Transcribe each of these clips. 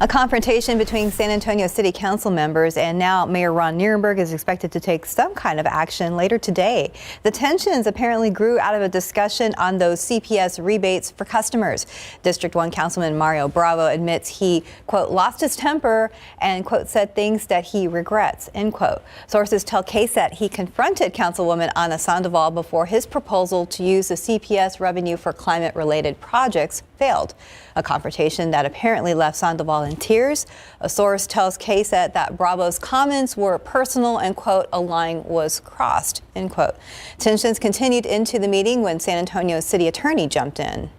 A confrontation between San Antonio City Council members and now Mayor Ron Nirenberg is expected to take some kind of action later today. The tensions apparently grew out of a discussion on those CPS rebates for customers. District 1 Councilman Mario Bravo admits he, quote, lost his temper and, quote, said things that he regrets, end quote. Sources tell KSAT he confronted Councilwoman Ana Sandoval before his proposal to use the CPS revenue for climate-related projects failed. A confrontation that apparently left Sandoval in tears. A source tells KSAT that Bravo's comments were personal and, quote, a line was crossed, end quote. Tensions continued into the meeting when San Antonio City Attorney jumped in.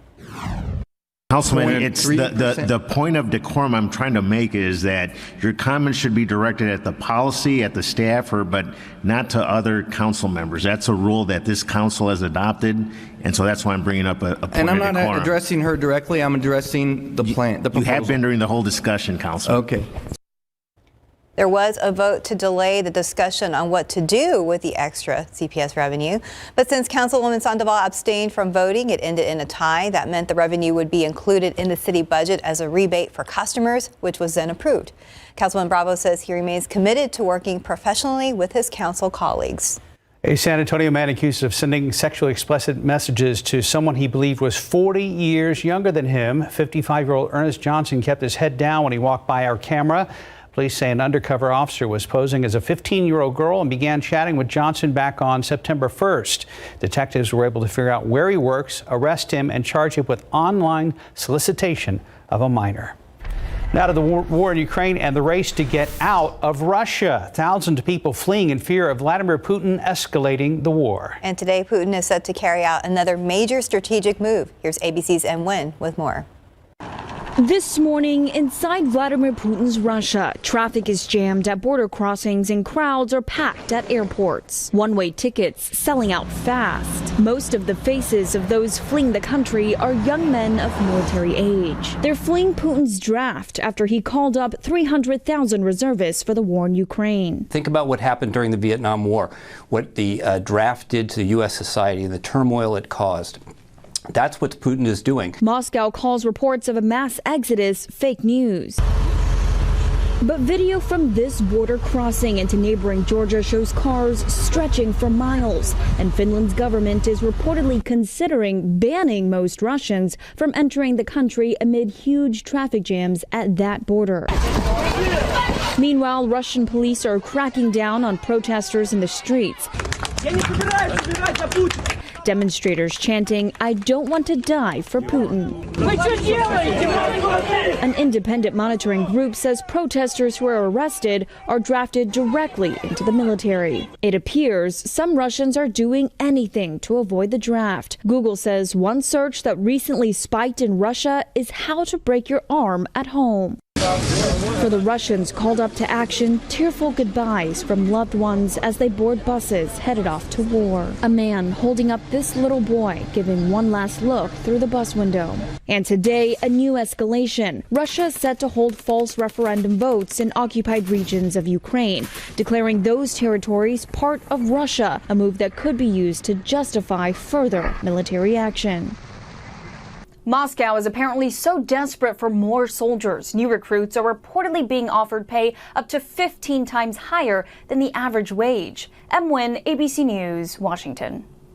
Councilman, it's the point of decorum I'm trying to make is that your comments should be directed at the policy, at the staffer, but not to other council members. That's a rule that this council has adopted, and so that's why I'm bringing up a point of decorum. And I'm not addressing her directly. I'm addressing the plan. The proposal. You have been during the whole discussion, Council. Okay. There was a vote to delay the discussion on what to do with the extra CPS revenue. But since Councilwoman Sandoval abstained from voting, it ended in a tie. That meant the revenue would be included in the city budget as a rebate for customers, which was then approved. Councilman Bravo says he remains committed to working professionally with his council colleagues. A San Antonio man accused of sending sexually explicit messages to someone he believed was 40 years younger than him. 55-year-old Ernest Johnson kept his head down when he walked by our camera. Police say an undercover officer was posing as a 15-year-old girl and began chatting with Johnson back on September 1st. Detectives were able to figure out where he works, arrest him, and charge him with online solicitation of a minor. Now to the war in Ukraine and the race to get out of Russia. Thousands of people fleeing in fear of Vladimir Putin escalating the war. And today, Putin is set to carry out another major strategic move. Here's ABC's Em Nguyen with more. This morning, inside Vladimir Putin's Russia, traffic is jammed at border crossings and crowds are packed at airports. One-way tickets selling out fast. Most of the faces of those fleeing the country are young men of military age. They're fleeing Putin's draft after he called up 300,000 reservists for the war in Ukraine. Think about what happened during the Vietnam War, what the draft did to the U.S. society and the turmoil it caused. That's what Putin is doing. Moscow calls reports of a mass exodus fake news. But video from this border crossing into neighboring Georgia shows cars stretching for miles. And Finland's government is reportedly considering banning most Russians from entering the country amid huge traffic jams at that border. Meanwhile, Russian police are cracking down on protesters in the streets. Demonstrators chanting, "I don't want to die for Putin." An independent monitoring group says protesters who are arrested are drafted directly into the military. It appears some Russians are doing anything to avoid the draft. Google says one search that recently spiked in Russia is how to break your arm at home. For the Russians called up to action, tearful goodbyes from loved ones as they board buses headed off to war. A man holding up this little boy, giving one last look through the bus window. And today, a new escalation. Russia is set to hold false referendum votes in occupied regions of Ukraine, declaring those territories part of Russia, a move that could be used to justify further military action. Moscow is apparently so desperate for more soldiers. New recruits are reportedly being offered pay up to 15 times higher than the average wage. Em Nguyen, ABC News, Washington.